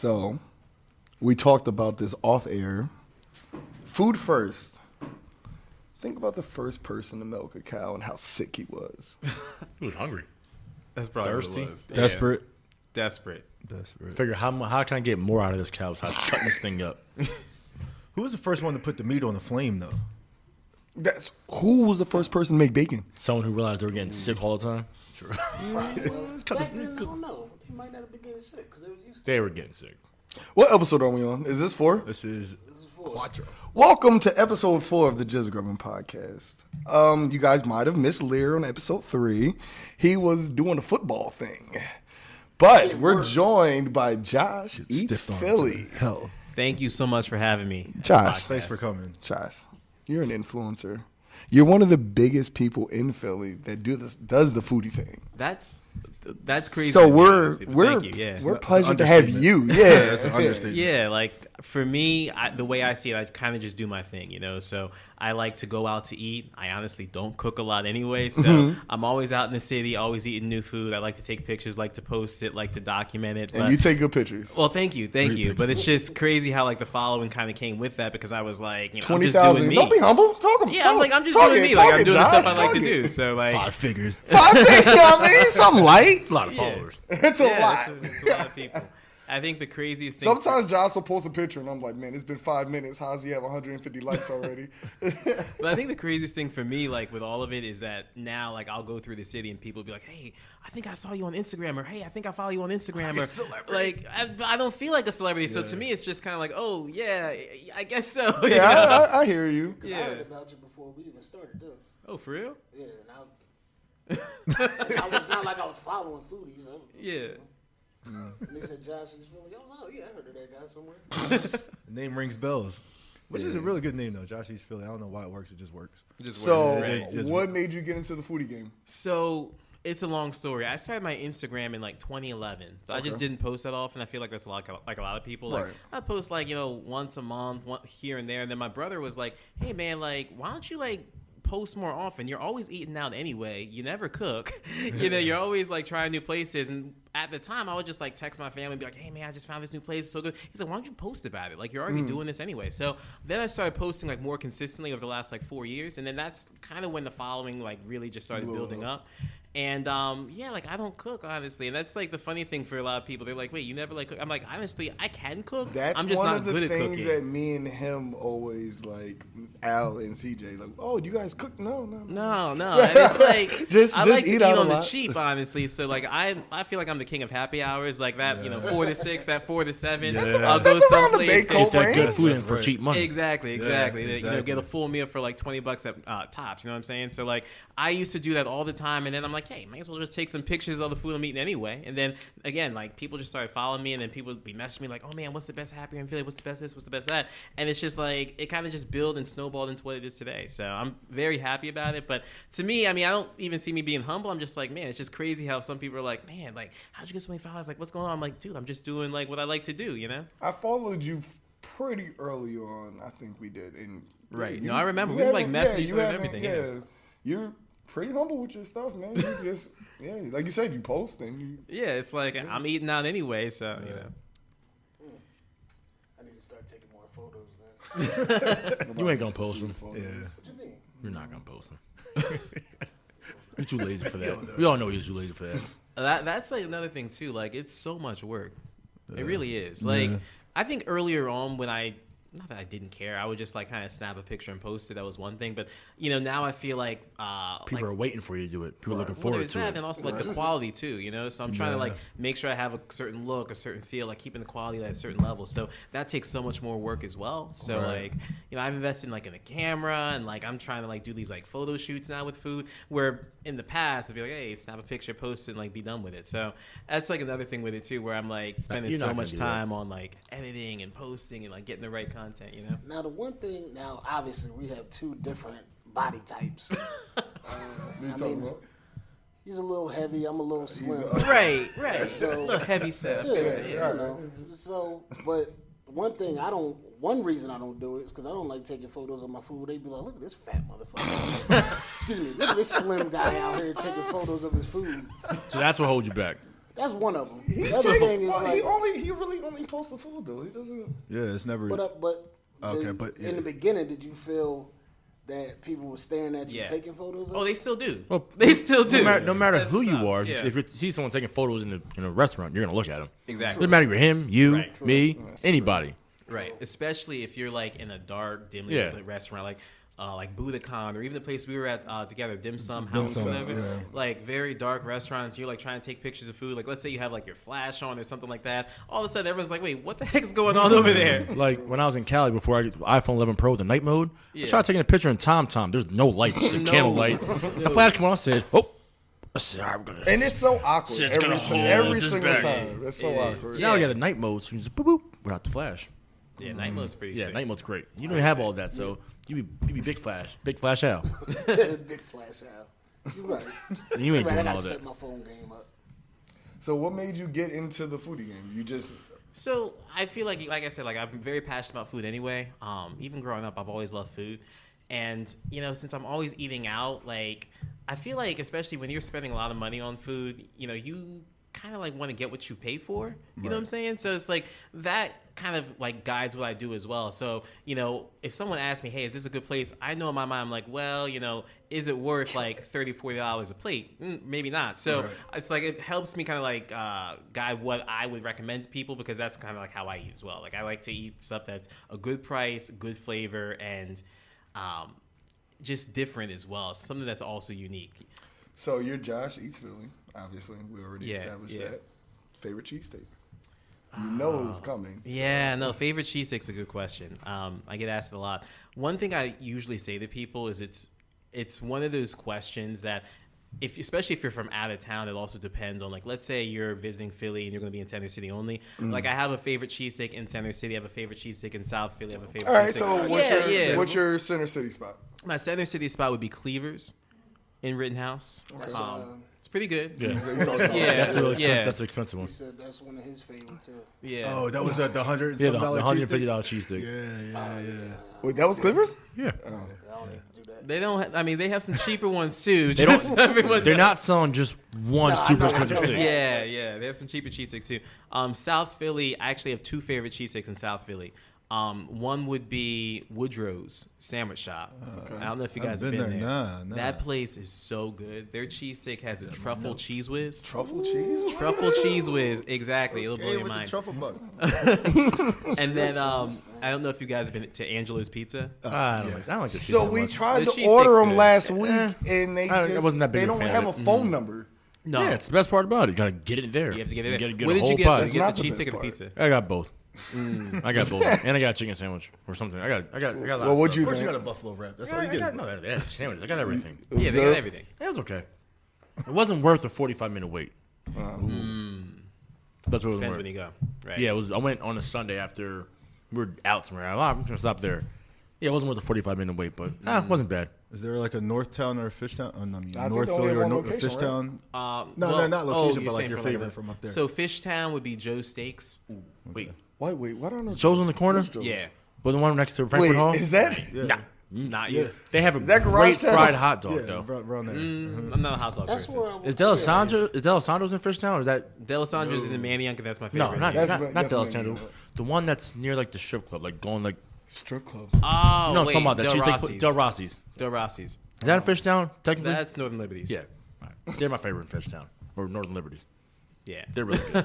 So, we talked about this off air. Food first. Think about the first person to milk a cow and how sick he was. He was hungry. That's probably Thirsty. what it was. Desperate. Yeah. Desperate. Figure how can I get more out of this cow besides cutting this thing up? Who was the first one to put the meat on the flame, though? Who was the first person to make bacon? Someone who realized they were getting sick all the time. Back then, I don't know. They might not have been getting sick because they was used to They were getting sick. What episode are we on? Is this 4? This is Quattro. Welcome to episode 4 of the Jizz Grubbin podcast. You guys might have missed Lear on episode 3. He was doing a football thing. But we're joined by Josh Eats Philly. Hell. Thank you so much for having me. Josh. Thanks for coming. Josh, you're an influencer. You're one of the biggest people in Philly that does the foodie thing. That's crazy. So we're we're pleasure to have you. Yeah, That's an understatement. Yeah, like for me, the way I see it, I kind of just do my thing, you know. So I like to go out to eat. I honestly don't cook a lot anyway, so I'm always out in the city, always eating new food. I like to take pictures, like to post it, like to document it. And you take good pictures. Well, thank you. But it's just crazy how like the following kind of came with that because I was like, you know, 20,000. I'm just doing me. Don't be humble. I'm just doing me. Like I'm doing the stuff I like to do. So like 5 figures. 5 figures. You know what I mean? Something light. It's a lot of followers. It's a lot. It's a lot of people. I think the craziest thing. Sometimes Josh will post a picture and I'm like, man, it's been 5 minutes. How does he have 150 likes already? But I think the craziest thing for me, like with all of it, is that now, like I'll go through the city and people will be like, "Hey, I think I saw you on Instagram," or "Hey, I think I follow you on Instagram," or like I don't feel like a celebrity. So to me, it's just kind of like, "Oh yeah, I guess so." Yeah, I hear you. I heard about you before we even started this. Oh, for real? Yeah, and I was not like I was following foodies. Yeah. And they said Josh is Philly. I was like, oh yeah, I heard of that guy somewhere. The name rings bells. Which is a really good name, though. Josh Eats Philly. I don't know why it works. It just works. So, Just what made you get into the foodie game? So it's a long story. I started my Instagram in like 2011. I just didn't post that often. I feel like that's like a lot of people. Like I post like, you know, once a month, here and there. And then my brother was like, "Hey man, like why don't you like post more often? You're always eating out anyway. You never cook. You know, you're always like trying new places." And at the time, I would just like text my family and be like, "Hey man, I just found this new place. It's so good." He's like, "Why don't you post about it? Like you're already doing this anyway." So then I started posting like more consistently over the last like 4 years, and then that's kind of when the following like really just started building up. And yeah, like I don't cook honestly, and that's like the funny thing for a lot of people. They're like, "Wait, you never like cook?" I'm like, honestly, I can cook. I'm just not good at cooking. That's one of the things that me and him always like. Al and CJ like, "Oh, do you guys cook?" No. And it's like just I like eat to out eat on a the lot. cheap, honestly. So like I feel like I'm the king of happy hours, like that. You know, 4 to 6, that 4 to 7. I'll go someplace. Get that good food in for cheap money. Exactly. Yeah, You know, get a full meal for like $20 at tops. You know what I'm saying? So like I used to do that all the time, and then I'm like, hey, might as well just take some pictures of the food I'm eating anyway. And then again, like people just started following me, and then people would be messaging me like, "Oh man, what's the best happy in Philly? What's the best this? What's the best that?" And it's just like it kind of just built and snowballed into what it is today. So I'm very happy about it. But to me, I mean, I don't even see me being humble. I'm just like, man, it's just crazy how some people are like, man, like how'd you get so many followers? Like what's going on? I'm like, dude, I'm just doing like what I like to do, you know? I followed you pretty early on. I think we did. And right. No, I remember we like messaged each other and everything. Yeah. You're pretty humble with your stuff, man. You just like you said, you post and you. Yeah, it's like I'm eating out anyway, so you know. I need to start taking more photos then. You ain't gonna post them. What you mean? You're not gonna post them. You're too lazy for that. We all know you're too lazy for that. That's like another thing too. Like it's so much work. It really is. Like I think earlier on when not that I didn't care, I would just like kind of snap a picture and post it. That was one thing, but you know now I feel like people are waiting for you to do it. People are looking forward to it, and also like the quality too. You know, so I'm trying to like make sure I have a certain look, a certain feel, like keeping the quality at a certain level. So that takes so much more work as well. So like you know, I've invested like in a camera, and like I'm trying to like do these like photo shoots now with food. Where in the past I'd be like, hey, snap a picture, post it, and like be done with it. So that's like another thing with it too, where I'm like spending so much time on like editing and posting and like getting the right content. You know. Now the one thing, obviously we have 2 different body types. He's a little heavy. I'm a little slim. Right. So look, heavy set. You know. So, but one reason I don't do it is because I don't like taking photos of my food. They be like, look at this fat motherfucker. Excuse me, look at this slim guy out here taking photos of his food. So that's what holds you back. That's one of them. He The other thing is like, he really only posts the food though. He doesn't. Yeah, it's never. but in the beginning, did you feel that people were staring at you taking photos of? Oh, they still do. Well, They still do. No matter who you are, Yeah. if you see someone taking photos in a restaurant, you're gonna look at them. Exactly. Doesn't matter if you're him, you, Right. me, anybody. Right, especially if you're like in a dark, dimly lit restaurant, like Budokan, or even the place we were at together, Dim Sum House, Sum, whatever. yeah. Like very dark restaurants. You're like trying to take pictures of food. Like let's say you have like your flash on or something like that. All of a sudden, everyone's like, "Wait, what the heck's going on over there?" Like when I was in Cali before I got the iPhone 11 Pro with the night mode, Yeah. I tried taking a picture in TomTom. There's no lights, just a No. candle light. A flash came on. I said, "Oh." I said, "All right, we're gonna." And it's so awkward Shit's gonna hold every this single back. time. It's so It is. awkward. So now we got a night mode, so you just boop boop without the flash. Yeah, night mode's pretty Yeah, sick. night mode's great. You don't have all that, so you be big flash out. Big flash out. You're right. You ain't You're right. I doing all gotta that. step my phone game up. So what made you get into the foodie game? You just So I feel like I said, like I'm very passionate about food anyway. Even growing up, I've always loved food, and since I'm always eating out, like I feel like especially when you're spending a lot of money on food, you kind of like want to get what you pay for. You know what I'm saying? So it's like that kind of like guides what I do as well. So if someone asks me, "Hey, is this a good place?" I know in my mind, I'm like, well, is it worth like $30-$40 a plate? Maybe not. So it's like it helps me kind of like guide what I would recommend to people, because that's kind of like how I eat as well. Like I like to eat stuff that's a good price, good flavor, and just different as well. Something that's also unique. so you're Josh Eats Philly. Obviously, we already Yeah, established yeah. that. Favorite cheesesteak? You know it was coming. Yeah, no, favorite cheesesteak's a good question. I get asked it a lot. One thing I usually say to people is it's one of those questions that especially if you're from out of town, it also depends on, like, let's say you're visiting Philly and you're going to be in Center City only. Like, I have a favorite cheesesteak in Center City. I have a favorite cheesesteak in South Philly. I have a favorite All right, cheesesteak. so what's your Center City spot? My Center City spot would be Cleaver's in Rittenhouse. It's pretty good. Yeah, Yeah, that's yeah. that's the expensive He one. said that's one of his favorites too. Yeah. Oh, that was the $100 Yeah, the cheesesteak? $150 cheesesteak. Yeah. Wait, that was Clippers? Yeah, I don't need to do that. They don't. I mean, they have some cheaper ones too. They just don't- so everyone they're knows. not selling just one No, I super know, expensive I know. steak. Yeah, they have some cheaper cheesesteaks too. South Philly, I actually have two favorite cheesesteaks in South Philly. One would be Woodrow's Sandwich Shop. I don't know if you guys have been there. Nah. That place is so good. Their cheesesteak has a truffle cheese whiz. Truffle cheese? Truffle cheese whiz, exactly. It'll blow Hey, your with the mind. truffle bug. And then I don't know if you guys have been to Angelo's Pizza. I don't like the cheese So that we much. tried The to cheesesteak's order them good. last week, and they I just wasn't that big they a don't fan have of a it. phone number. No, Yeah, it's the best part about it. You gotta get it there. you have to get it. You There. gotta What a did whole you get? pie. Did you That's get the not the cheesesteak or the best pizza? I got both. I got both, and I got a chicken sandwich or something. I got a lot Well, of what'd stuff. you Of course you think? got a buffalo wrap. That's Yeah, all you I get. got, no, they had sandwich. I got everything. It was Yeah, they good? got everything. It was okay. It wasn't worth a 45-minute wait. That's what it was Depends worth. when you go. Right. Yeah, it was. I went on a Sunday after we were out somewhere. I'm gonna stop there. Yeah, it wasn't worth a 45-minute wait, but it wasn't bad. Is there like a North Town or a Fish Town? Oh, no, I mean, I think North they only Philly have or one North location, Fish right? Town? No, No, not location, you're but like saying your for favorite a- from up there. So Fishtown would be Joe's Steaks. Wait, Wait, what on earth? Joe's on the corner. Where's Joe's? Yeah. But the one next to Frankfurt Wait, Hall. is that? Nah, Not Yeah. you. they have a that Garage great Town? fried hot dog Yeah, though. around there. I'm not a hot dog That's person. where I Is Delisandro's in Fishtown or is that Delisandro's is in Manayunk, and that's my favorite. no? Not That's Delisandro. Manny. The one that's near like the strip club, like going like Strip club. Oh, no, I'm wait, talking about that. Del She's Rossi's. like Del Rossi's. Del Rossi's. Is that in Fishtown? Technically, That's Northern Liberties. yeah. All right. They're my favorite in Fishtown or Northern Liberties. Yeah. They're really good.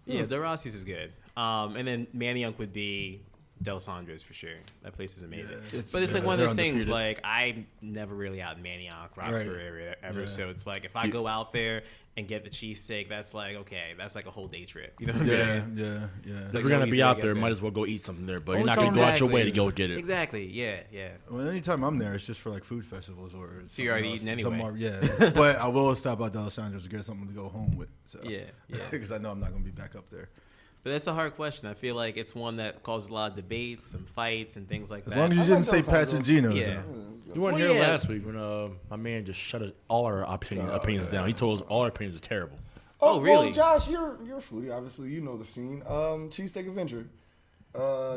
Yeah, Del Rossi's is good. And then Manayunk would be Delisandro's for sure. That place is amazing. But it's like one of they're those things, undefeated. like I'm never really out in Manayunk, Roxbury Right. area ever. Yeah. So it's like if I go out there and get the cheesesteak, that's like, okay, that's like a whole day trip. You know what I'm saying? Yeah. like If we're so gonna easy be to out get there, there. might as well go eat something there. But Only you're not gonna time- go out your way to Exactly. go get it. Exactly. Yeah. Well, anytime I'm there, it's just for like food festivals or. So you're already something eating else. anyway. Yeah, but I will stop by Delisandro's to get something to go home with. So. Yeah. Because I know I'm not going to be back up there. But that's a hard question. I feel like it's one that causes a lot of debates and fights and things like As that. long as you I didn't like say Pat's and Geno's. Yeah. though. You weren't Well, here yeah. last week when my man just shut all our opinions down. He told us all our opinions are terrible. Oh, really? Well, Josh, you're a foodie. Obviously, you know the scene. Cheesesteak Adventure.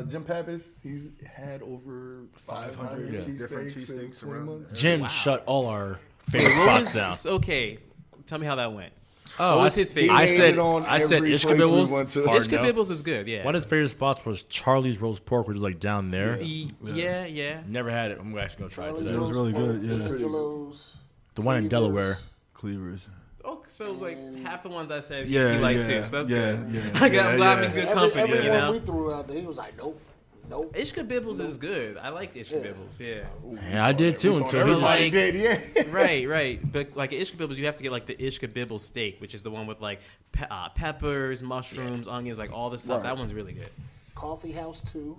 Jim Pappas, he's had over 500 Yeah. Different cheesesteaks in cheesesteaks 20 around. months. Jim shut all our favorite What spots down. okay, tell me how that went. Oh, What was his favorite? I He said hated on I said every place we Ishkabibbles. went to. Hard no. Ishkabibbles is good. Yeah. One of his favorite spots was Charlie's Roast Pork, which is like down there. Yeah. Never had it. I'm actually gonna try it Charlie's today. was really good, yeah. Angelo's, The one in Cleavers. Delaware. Cleavers. Oh, so like half the ones I said Yeah, you like yeah, too. So that's yeah, good. yeah, I'm glad I'm yeah. in good company. Every You one know. we threw out there, he was like, nope. Ishkabibbles is good. I like Ishkabibbles. Yeah. Yeah, I did too until he everybody like. did, yeah. Right. But like Ishkabibbles, you have to get like the Ishkabibble steak, which is the one with like peppers, mushrooms, onions, like all this stuff. Right. That one's really good. Coffee House 2.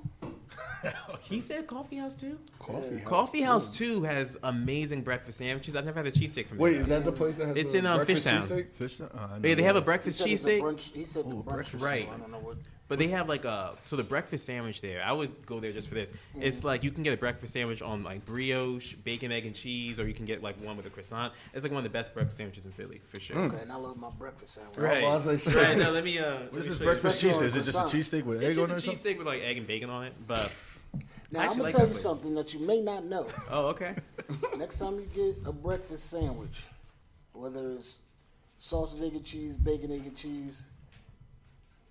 He said Coffee House too. Coffee House. Coffee House 2 has amazing breakfast sandwiches. I've never had a cheesesteak from Wait, there. is that the place that has It's the in, breakfast Fishtown. cheesesteak? Fish? Yeah, they have a He breakfast said it's a cheesesteak. brunch. He said the brunch. right. So I don't know what. But they have like so the breakfast sandwich there. I would go there just for this. It's like you can get a breakfast sandwich on like brioche, bacon, egg, and cheese, or you can get like one with a croissant. It's like one of the best breakfast sandwiches in Philly for sure. Okay, and I love my breakfast sandwich. Right. I was like, shit. Right. No, let me. What is this let me show you. breakfast Especially cheesesteak? on Is it just a croissant. cheesesteak with It's egg on just it a or something? cheesesteak with like egg and bacon on it. But Now I I'm actually gonna like tell that you place. something that you may not know. oh, okay. Next time you get a breakfast sandwich, whether it's sausage, egg, and cheese, bacon, egg, and cheese,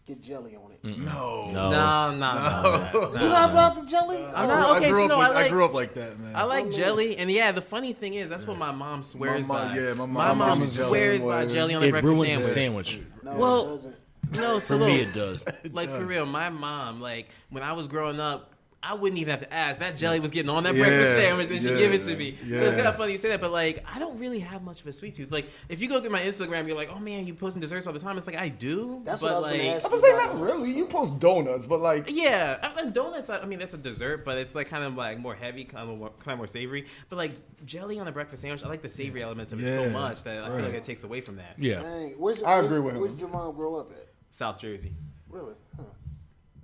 get jelly on it. No. No. No. You not brought the jelly? I'm not okay. So no, I grew up like that, man. I like jelly, and yeah, the funny thing is that's what my mom swears My mom- by. yeah, my my mom mom is swears jelly. by jelly on the It breakfast ruins the sandwich. sandwich. No, Well- it doesn't. No, so For me, look, it does. like for real, my mom, like when I was growing up, I wouldn't even have to ask. That jelly was getting on that Yeah, breakfast sandwich, and she'd yeah, give it to me. So it's yeah. kind of funny you say that, but like I don't really have much of a sweet tooth. Like if you go through my Instagram, you're like, oh man, you posting desserts all the time. It's like I do, That's but what I was like. gonna ask. I was like, not really. You post donuts, but like, Yeah, and donuts. I mean, that's a dessert, but it's like kind of like more heavy, kind of more savory. But like jelly on a breakfast sandwich, I like the savory elements of it so Yeah, much that I feel right. like it takes away from that. Yeah. Dang. I agree with Where him. did your mom grow up at? South Jersey. Really? Huh.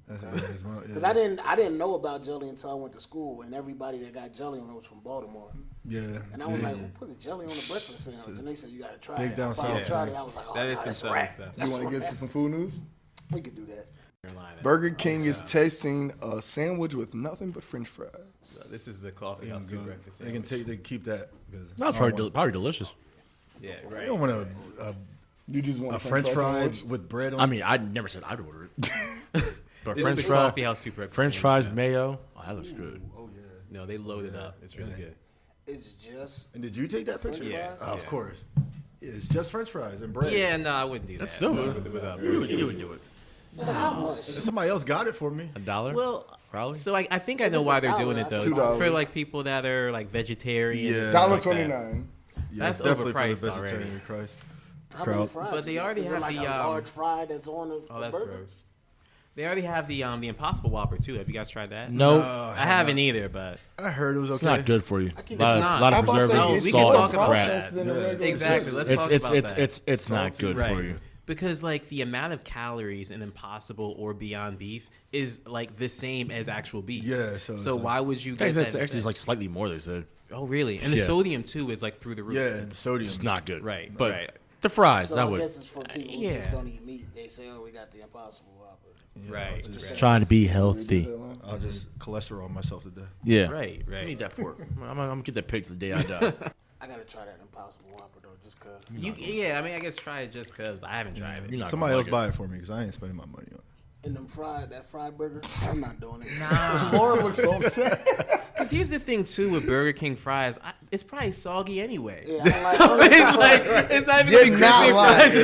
Because Because I didn't know about jelly until I went to school, and everybody that got jelly on it was from Baltimore. Yeah. And I was like, who puts a jelly on a breakfast sandwich? And they said, you got to try Big it. down I finally south, tried man. it. I was like, oh, That is nah, some that's southern right. stuff. you want to get to some food news? We could do that. Carolina. Burger King is tasting a sandwich with nothing but French fries. So this is the coffee house Good. soup breakfast They can sandwich. they can keep that. Because That's probably delicious. Yeah, I right. don't want You just want a French fry sandwich? with bread on I mean, I never said I'd order it. But This French is the fries, coffee house soup breakfast French sandwich, fries, yeah. mayo. Oh, that looks good. No, they load it up. It's really good. It's just And did you take that picture? Yeah. Of course. Yeah, it's just French fries and bread. Yeah, no, I wouldn't do that. That's still good. You would do it. how much? Somebody else got it for me. $1? Well, Probably. so I think I know it's why a they're doing dollar, it though. I It's $2. for like people that are like vegetarian. and Yeah. stuff like that. $1.29. Yeah, That's it's definitely overpriced for the vegetarian already. Christ. How many Crowd. fries? But they you get? already Is it have like the, a large fry that's on a Oh, that's burger? gross. They already have the Impossible Whopper too. Have you guys tried that? No, I haven't either, but I heard it was okay. it's not good for you. keep- lot It's of, not. lot I'm of about to say, No, preservatives, we it's can salt, talk about crap. processed than a Yeah. regular exactly. cheese. Let's It's talk it's about it's that. it's not good Right. for you. Because like the amount of calories in Impossible or Beyond Beef is like the same as actual beef. Yeah, so it's like- why would you get Guys, that? that's actually instead? like slightly more. They said Oh really? And the Yeah. sodium too is like through the roof. Yeah, and sodium. it's not good. Right, but right. the fries, So I I would. guess it's for people who yeah. just don't eat meat. They say, oh, we got the Impossible Whopper. Right. Just- Trying to be healthy. I'll just cholesterol myself to death. Yeah. Right, I right. need that pork. I'm gonna get that pig to the day I die. I got to try that Impossible Whopper, though, just because. Yeah, I mean, I guess try it just cause, but I haven't tried You're it. not Somebody gonna else like buy it for me because I ain't spending my money on it. And that fried burger, I'm not doing it. Laura looks so upset. Because here's the thing too with Burger King fries, it's probably soggy anyway. Yeah, I don't like It's like it's not even gonna be crispy fries. in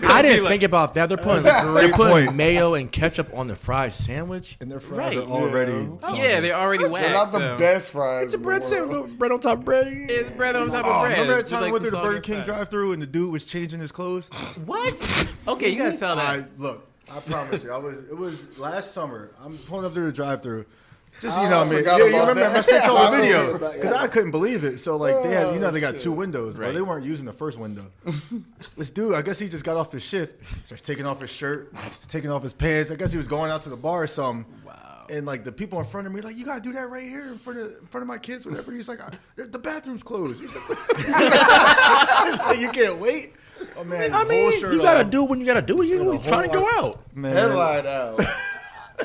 the I didn't think about that. They're putting Great point. mayo and ketchup on the fried sandwich. And their fries Right. are already soggy. Yeah, they're already waxed. They're not the so. best fries. It's a in the bread world. sandwich, bread on top of bread. It's bread on top of Oh, bread. remember that with, time like, we went some through the Burger soggy King fries. drive-thru and the dude was changing his clothes? What? Okay, you gotta tell that. Look, I promise you, it was last summer. I'm pulling up through the drive-thru. Just Oh, you know, I what I mean, forgot yeah, you about remember that. I sent you I all the totally video forgot, because yeah. I couldn't believe it. So like they had, they got shit. two windows, but Right. they weren't using the first window. This dude, I guess he just got off his shift, starts taking off his shirt, he's taking off his pants. I guess he was going out to the bar or something. Wow. And like the people in front of me, like, you gotta do that right here in front of my kids, whatever. He's like, the bathroom's closed. He's like, you can't wait. Oh man, I his whole mean, shirt you gotta off. do when you gotta do it. You was trying to go out. Man, Headline out.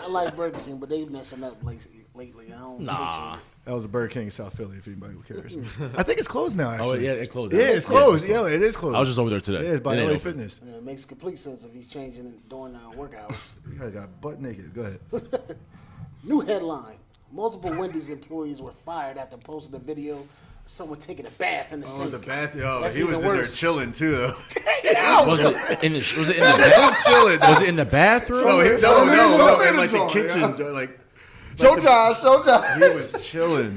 I like Burger King, but they messing up lately. I don't appreciate That was a Burger King in South Philly, if anybody cares. I think it's closed now, actually. Oh, yeah, it closed. Yeah, it's closed. Yeah, it is closed. I was just over there today. Yeah, it's by It ain't LA open. Fitness. it. It makes complete sense if he's changing during work hours. I got butt naked. Go ahead. New headline. Multiple Wendy's employees were fired after posting a video of someone taking a bath in the sink. Oh, That's he was even in there worse. chilling, too, though. Was it in the bath? Chilling. Was it in the bathroom? No, in like the kitchen. Like, Show Josh. he was chilling.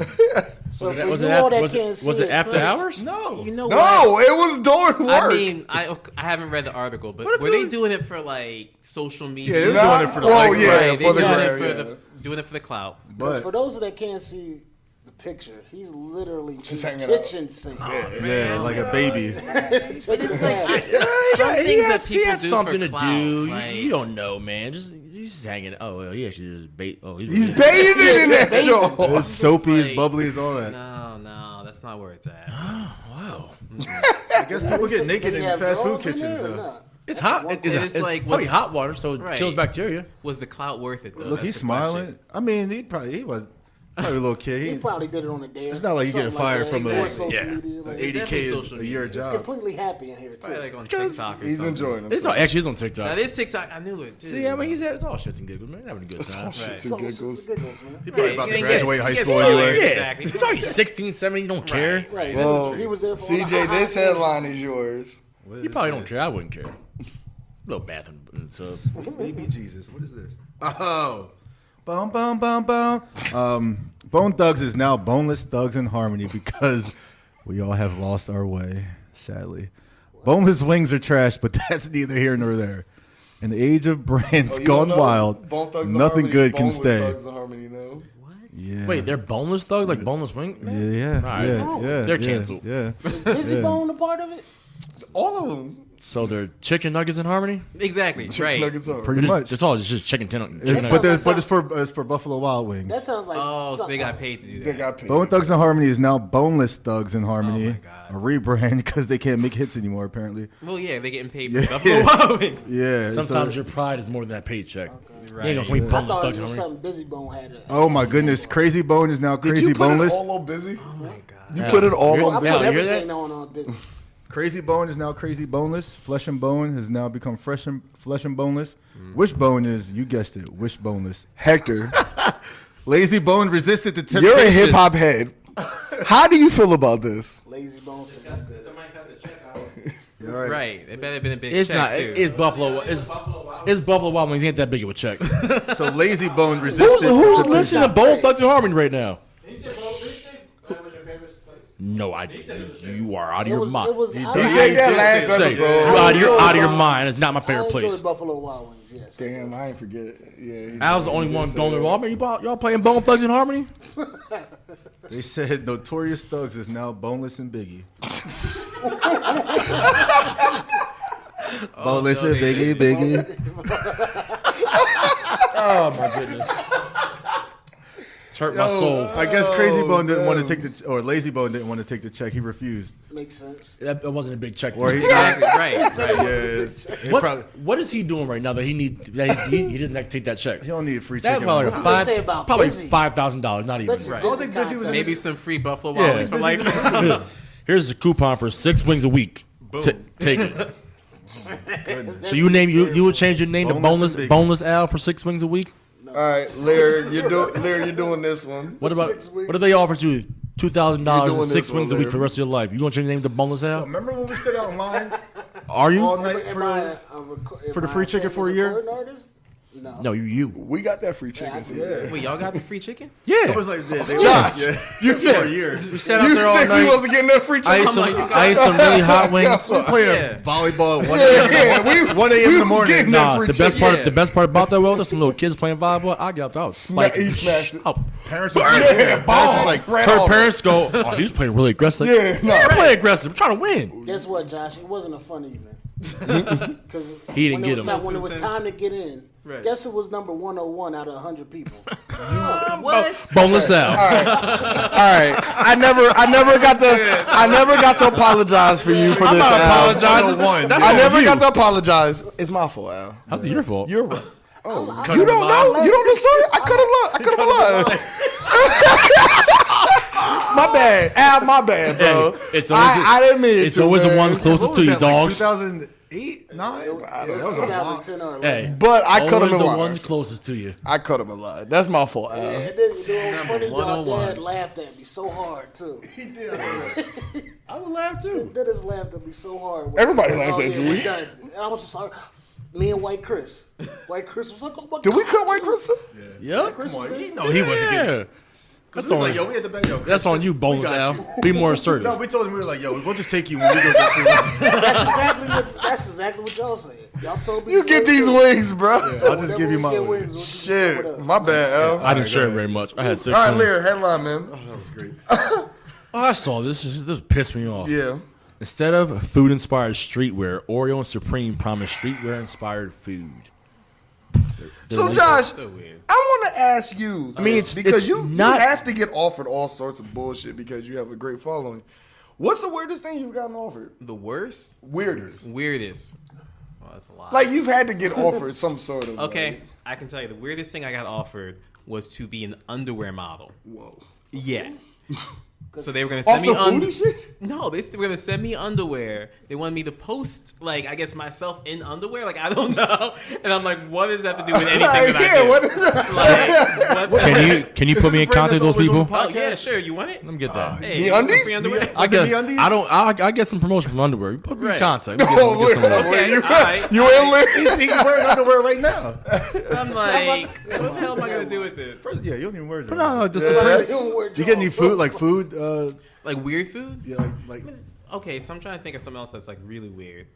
So for Was you it all after, that was can't it, see was it after please- hours? No. You know what? No, it was during work. I mean, I haven't read the article, but were they doing it for like social media? Yeah, they were doing it for the likes. yeah, Right, for the doing gram, it for yeah. doing it for the clout. Because But for those that can't see the picture, he's literally Just in the hanging out. kitchen sink. yeah, like a baby. Taking a bath. Some He things had- that he people had do something for to clout, do. like- You don't know, man. He's just hanging. Oh, well, he actually just bait. Oh, He's bathing in that show. It's soapy, like- as bubbly as all that. No, that's not where it's at. Wow. I guess people get naked Did he in have fast food drawers in kitchens, there or though. not? It's That's hot. one It's, thing. it's like, probably was- hot water, so it Right. kills bacteria. Was the clout worth it though? Look, That's he's the question. smiling. I mean, he was probably a little kid. He probably did it on a dare. It's not like you getting something fired that. from Or a- social yeah. media. Like, 80K social a year media. he's job. completely happy in here too. Probably like on TikTok or He's something. enjoying It's himself. not actually. It's on TikTok. Now this TikTok, I knew it. Too. See, I mean, it's all shits and giggles, man. Having a good time. all shits Right. So, and it's giggles. the giggles, man. He probably Right, about you to ain't graduate get- high you school get anyway. fired. Yeah, Exactly. he's already 16, 17. You don't care. Right. Well, He was there for CJ, this headline is yours. You probably don't care. I wouldn't care. Little bath in the tub. Baby Jesus, what is this? Oh, bum bum bum bum. Bone Thugs is now Boneless Thugs in Harmony because we all have lost our way. Sadly, boneless wings are trash, but that's neither here nor there. In the age of brands You gone don't know? wild, Bone Thugs and nothing Harmony, good can Boneless stay. Thugs and Harmony, no. Yeah. Wait, they're boneless thugs, like boneless wing. Yeah, right. yeah. They're canceled. Yeah. Is Busy Bone a part of it? All of them. So they're chicken nuggets in harmony. Exactly. Chicken Right. nuggets are. Pretty much. It's all just chicken nuggets. But it's for Buffalo Wild Wings. That sounds like Oh, so something they got like- paid to do They that. got paid. Bone Thugs in Harmony is now Boneless Thugs in Harmony. Oh my God. A rebrand because they can't make hits anymore, apparently. Well, yeah, they're getting paid Yeah. for Buffalo Wild Wings. Yeah. Sometimes so- your pride is more than that paycheck. Right. You ain't gonna be I boneless thought thugs it in was harmony. something Busy Bone had. Oh my goodness, Crazy Bone is now Did Crazy you put Boneless. it all on Busy? Oh my God. You put it all You're- I on put Yeah, you hear everything that? on Busy. Crazy Bone is now Crazy Boneless. Flesh and Bone has now become Flesh and Boneless. Wishbone is, you guessed it, Wish Boneless. Hector. Lazy Bone resisted the temptation. You're a hip hop head. How do you feel about this? Lazy Bone said I'm good. All right. Right. It better have been a big It's check not. too. It's Buffalo. It's Buffalo Wild Wings. Ain't that big of a check. So Lazy Bone resisted. Who's the listening to Bone Thugs in Harmony right now? Did you say what was your favorite place? No, you are out of It your was. mind. It was. He I said that last Say, episode. you out of your mind. It's not my favorite enjoyed place. Buffalo Wild Wings. Yes. Damn, I ain't forget. Yeah, I was the only one going to Harmony. Y'all playing Bone Thugs in Harmony? They said Notorious Thugs is now Boneless and Biggie. Boneless and Biggie. Oh my goodness. It's hurt my soul. I guess Crazy Bone didn't want to take the, or Lazy Bone didn't want to take the check. He refused. Makes sense. That wasn't a big check. Or he, Exactly. Right. yeah, Right. it What, probably, what is he doing right now that he doesn't have to take that check? he don't need free That's chicken. probably anymore. What did they say about probably Busy? $5,000. Not even. Bet you Right. I don't think Busy was content. Maybe some free Buffalo Wild Yeah. Wings for like. Yeah. Here's a coupon for 6 wings a week. Take it. So you would change your name to Boneless and Biggie. Boneless Al for 6 wings a week? All right, Lear, you're doing this one. What about 6 weeks. what if they offered you $2,000 doing and 6 this one, wings a week Larry. for the rest of your life? You gonna change your name to Boneless Al? Remember when we stood out in line Are you? all night Am for I the, am for the I free chicken famous for a year? recording artist? No. No, you. We got that free chicken. Yeah, Wait, y'all got the free chicken? Yeah. It was like they Josh, you for a year. We sat out You there all think we night. wasn't getting that free I chicken? ate some. like, you I ate some really hot wings. We playing Yeah. volleyball at 1 a.m. Yeah, 1 a.m. in the was morning. getting that Nah, free the best chicken. part. The best part about that, well, there's some little kids playing volleyball. I got out. I was spiking. He smashed it. Oh, Parents was Yeah, parents ball. was like, Ran her off. parents go, oh, he's playing really aggressive. Yeah, no. I'm playing aggressive. I'm trying to win. Guess what, Josh? It wasn't a fun evening. Because He didn't get him. when it was time to get in, Right. guess who was number 101 out of 100 people? Boneless Al. All right, I never got to apologize for you for I'm this. not Al. apologizing. one. That's I on never you. got to apologize. It's my fault, Al. How's it your fault? You're right. Oh, you don't know? You don't know the story? I cut him a lie. My bad. Al, my bad, bro. Hey, it's always I didn't mean it. It's always the ones What closest was to you, that, like dogs. 2008, 9? It was 2010 or 11. Hey, But I cut always him a the lie. ones closest to you. I cut him a lie. That's my fault, Al. Yeah, and then you know, it was funny. Your 101. dad laughed at me so hard too. He did. I would laugh too. Dennis laughed at me so hard. Everybody laughed at you. we done. And I was just like, me and White Chris. White Chris was like, oh my God. Did we cut White Chris? Yep. Come on, you know he wasn't getting. Yeah. That's on- like, yo, we had the back. Yo, That's on you, we Bones got Al. you. Be more assertive. No, we told him we were like, yo, we'll just take you when we go get food. That's exactly what y'all said. Y'all told me You the get same these thing. wings, bro. I'll just give you my Wings, wings. we'll just share with Shit. us. My bad, Al. I didn't share it very much. I had 6. All right, Lear, headline, man. That was great. Oh, I saw this. This pissed me off. Yeah. Instead of food-inspired streetwear, Oreo and Supreme promise streetwear-inspired food. So, Josh, So weird. I want to ask you. I mean, it's because you not- have to get offered all sorts of bullshit because you have a great following. What's the weirdest thing you've gotten offered? The worst? Weirdest. Weirdest. Oh, that's a lot. Like you've had to get offered some sort of. Okay, like, I can tell you the weirdest thing I got offered was to be an underwear model. whoa. Yeah. So they were gonna Off send the me foodie shit? No, they were gonna send me underwear. They wanted me to post, like, I guess myself in underwear. Like, I don't know. And I'm like, what does that have to do with anything that I yeah, do? what is that? Like, Can you put me in contact with those people? Oh yeah, sure. You want it? Let me get that. Hey, Me you want some undies? free underwear? I get. MeUndies? I get some promotion from underwear. You put me in Right. contact. We Oh, get some more. Okay, you, all right. you in Lear? He's wearing underwear right now. I'm like, what the hell am I gonna do with it? Yeah, you don't even wear it. No, the Yeah. Supreme. You get any food, like food? Like weird food? Yeah, like Okay, so I'm trying to think of something else that's like really weird.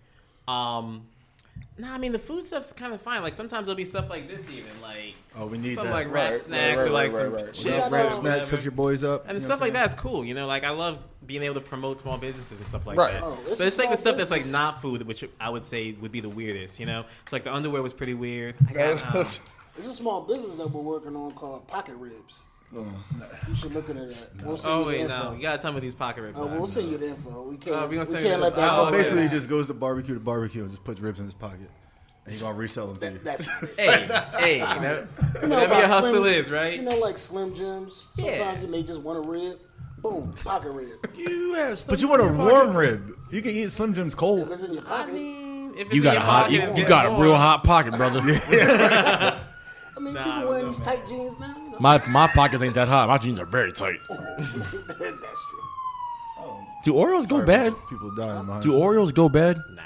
Nah, I mean the food stuff's kind of fine. Like sometimes there'll be stuff like this, even like oh, we need some that. like wrap Right, snacks right, or like right, some right, right. chips Yeah, or snacks, Snacks, whatever. hook your boys up. And you know stuff what like I'm that's cool, you know. Like I love being able to promote small businesses and stuff like Right. that. Oh, But it's like the stuff that's like not food, which I would say would be the weirdest, you know. It's like the underwear was pretty weird. I got, That's- It's a small business that we're working on called Pocket Ribs. You should look into that. We'll send oh you the wait, info. no, you gotta tell me these pocket ribs. We'll send you the info. We can't. we gonna we send you can't the- let that oh, go. saying? okay. Basically, he just goes to barbecue and just puts ribs in his pocket, and he's gonna resell them to you. That's hey, you know, you know whatever your about hustle Slim- is, right? You know, like Slim Jims. Sometimes Yeah. you may just want a rib. Boom, pocket rib. But you want a warm rib. You can eat Slim Jims cold. If it's in your I pocket. mean, if it's You in got your a hot. pocket, You, it's you getting got a warm. real hot pocket, brother. I mean, Nah, people wearing no, these tight jeans now. You know? My pockets ain't that hot. My jeans are very tight. That's true. Do Oreos go bad? People dying behind. Do Oreos go bad? Nah,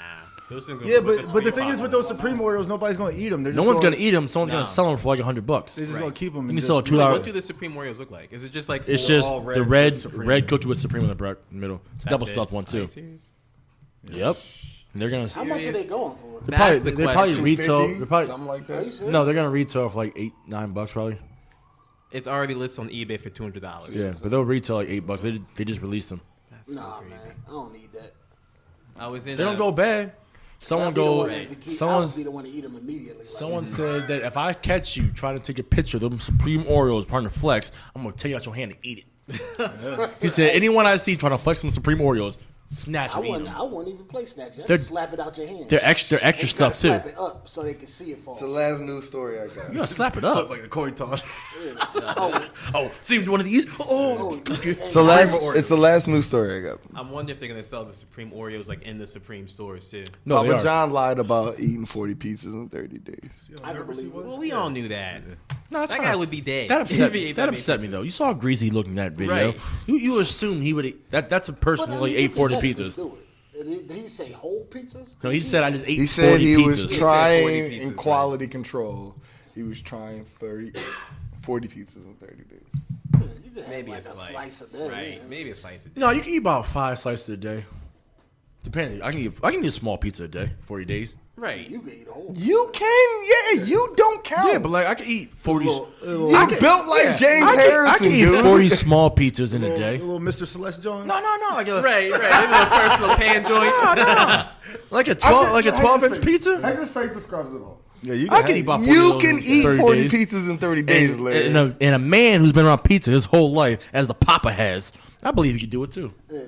those things. Yeah, with but the sweet thing is pop. with those Supreme Oreos, nobody's gonna eat them. They're No just one's gonna eat them. Someone's No. gonna sell them for like $100. They're just Right. gonna keep them. You can sell a Like, $2. what do the Supreme Oreos look like? Is it just like It's just all the red with Supreme. red cooked with Supreme in the middle. It's a that's double it? stuffed one Are too. you serious? Yep. And they're gonna. How much are they going for? They That's probably, the they probably question. retail. 250, They're probably, something like Are you that. serious? no, they're gonna retail for like $8-9 probably. It's already listed on eBay for $200. Yeah, but they'll retail like $8. They just released them. That's so Nah, crazy. man, I don't need that. I was in. They don't go bad. Someone I'd be the go. one to keep- I Someone. would be the one to eat them immediately. Like, Someone said that if I catch you trying to take a picture of them Supreme Oreos trying to flex, I'm gonna take it out your hand and eat it. He said, anyone I see trying to flex some Supreme Oreos, snatch I them, eat wouldn't. them. I wouldn't even play snatch. You have They're- to slap it out your hand. They're extra And you gotta stuff too. Slap it up so they can see it fall. It's the last news story I got. You gotta slap it Flip up. like a coin toss. Oh, Oh, see one of these. Oh, It's the last news story I got. I'm wondering if they're gonna sell the Supreme Oreos like in the Supreme stores too. no, they Papa are. John lied about eating 40 pizzas in 30 days. I can believe it. Well, we all knew that. No, that's That fine. guy would be dead. That upset If he me. ate That many upset me pizzas. though. You saw how greasy he looked in that video. Right. You assume he would eat that. That's a person But, who like you ate can 40 technically pizzas. do it. Did he say whole pizzas? No, he said I just ate He said 40 he pizzas. was said 40 trying pizzas, in right. quality control. He was trying 40 pizzas in 30 days. You could have Maybe like a slice. slice a day. Right. man. Maybe a slice. A day. No, you can eat about 5 slices a day. Depending, I can eat a small pizza a day, 40 days. Right. You can eat a whole. You can, yeah, you don't count. Yeah, but like I can eat 40. you I can- built like yeah. James I Harrison, can eat dude. 40 small pizzas in a day. Little Mr. Celeste Jones. No, like a Right. Maybe a personal pan joint. like a 12 inch pizza. Hector's face describes it all. Yeah, you I can eat about 40 You of those can in eat 30 40 days. pizzas in 30 days, Larry. And a man who's been around pizza his whole life, as the Papa has, I believe he could do it too. Yeah,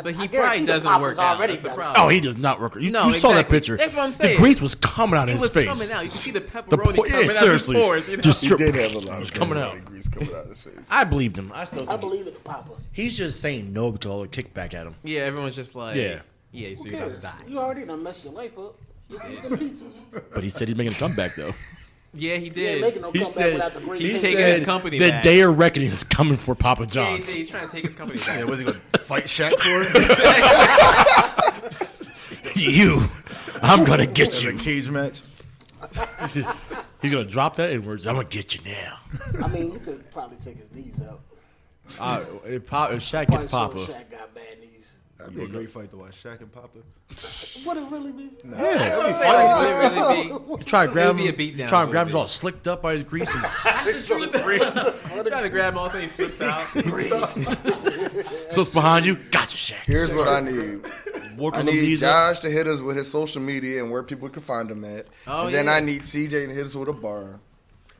But he I probably guarantee the doesn't Papa's work out. already That's the done it. problem. Oh, he does not work. You, No, you saw that exactly. picture. That's what I'm saying. The grease was coming out of It his was face. coming out. You can see the The pepperoni po- yeah, coming out of his seriously. pores. You know? Just He strip. did have a lot of coming pepperoni out. grease coming out of his face. I believed him. I still I think believe it, the Papa. he's just saying no because all the kickback at him. Yeah, everyone's just like, Yeah. yeah, so Who you're about cares? to die. You already done messed your life up. Just eat them pizzas. But he said he's making a comeback though. Yeah, he You ain't did. making no He comeback said without the grease. he's he taking said his company the back. day of reckoning is coming for Papa Yeah, John's. he's trying to take his company back. Yeah, was he going to fight Shaq for it? You, I'm gonna get A you. cage match. He's gonna drop that in words. I'm gonna get you now. I mean, you could probably take his knees out. If Shaq Probably gets Papa, Shaq got bad knees. That'd be a great fight to watch. Shaq and Papa. Would it really be? yeah. Would it really be? You try to grab It'll him. be a beatdown, Try to is grab what him it all slicked up by his grease. And Trying to grab him, all of a sudden he slips out. slips behind you. Gotcha, Shaq. Here's what I need. Work I on the need knees up. Josh to hit us with his social media and where people can find him at. Oh, and then yeah. I need CJ to hit us with a bar.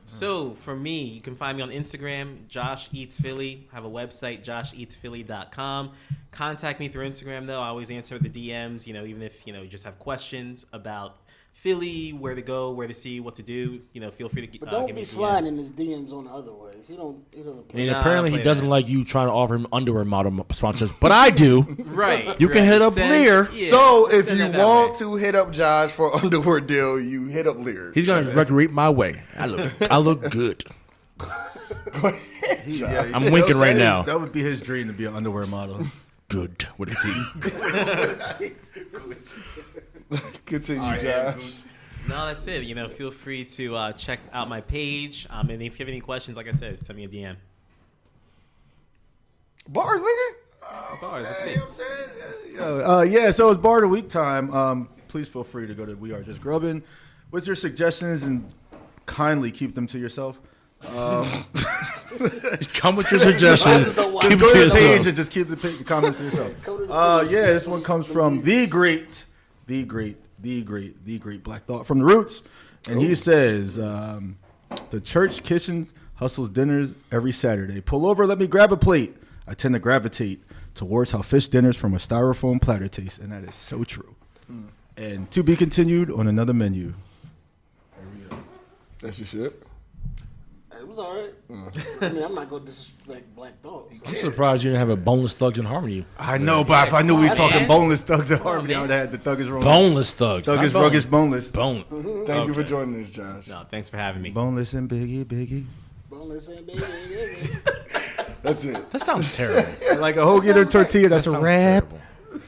So for me, you can find me on Instagram, Josh Eats Philly. I have a website, josheatsphilly.com. Contact me through Instagram though. I always answer the DMs. You know, even if you just have questions about Philly, where to go, where to see, what to do. Feel free to But don't give be me a DM. sliding his DMs on the other way. He doesn't play. And Nah, apparently he play doesn't that. like you trying to offer him underwear model sponsors, but I do. Right. You can hit up Lear. So if send you it that want way. to hit up Josh for underwear deal, you hit up Lear. He's gonna recreate my way. I look good. Yeah, I'm winking right that now. That would be his dream to be an underwear model. Good with a T. Continue, Josh. No, that's it. Feel free to check out my page. And if you have any questions, like I said, send me a DM. Bars, nigga? Bars, let's see. You know what I'm saying? Yeah, so it's bar of the week time. Please feel free to go to We Are Just Grubbin with your suggestions and kindly keep them to yourself. Come with your suggestions. Just don't watch Keep it. it Go to to the yourself. page and just keep the comments to yourself. Yeah, this one comes from the great Black Thought from the Roots. And he says, the church kitchen hustles dinners every Saturday. Pull over, let me grab a plate. I tend to gravitate towards how fish dinners from a styrofoam platter taste. And that is so true. And to be continued on another menu. That's your shit? It was all right. I mean, I'm not going to disrespect Black Thought. So. I'm surprised you didn't have a boneless thugs in harmony. I know, but if I knew we was talking man. boneless thugs at Harmony, I would have had the thuggish wrong. Boneless thugs. Thuggish, not ruggish, boneless. Bone. Thank you for joining us, Josh. No, thanks for having me. Boneless and biggie. Boneless and baby. That's it. That sounds terrible. Like a hoagie or tortilla, that's a Sounds wrap. terrible.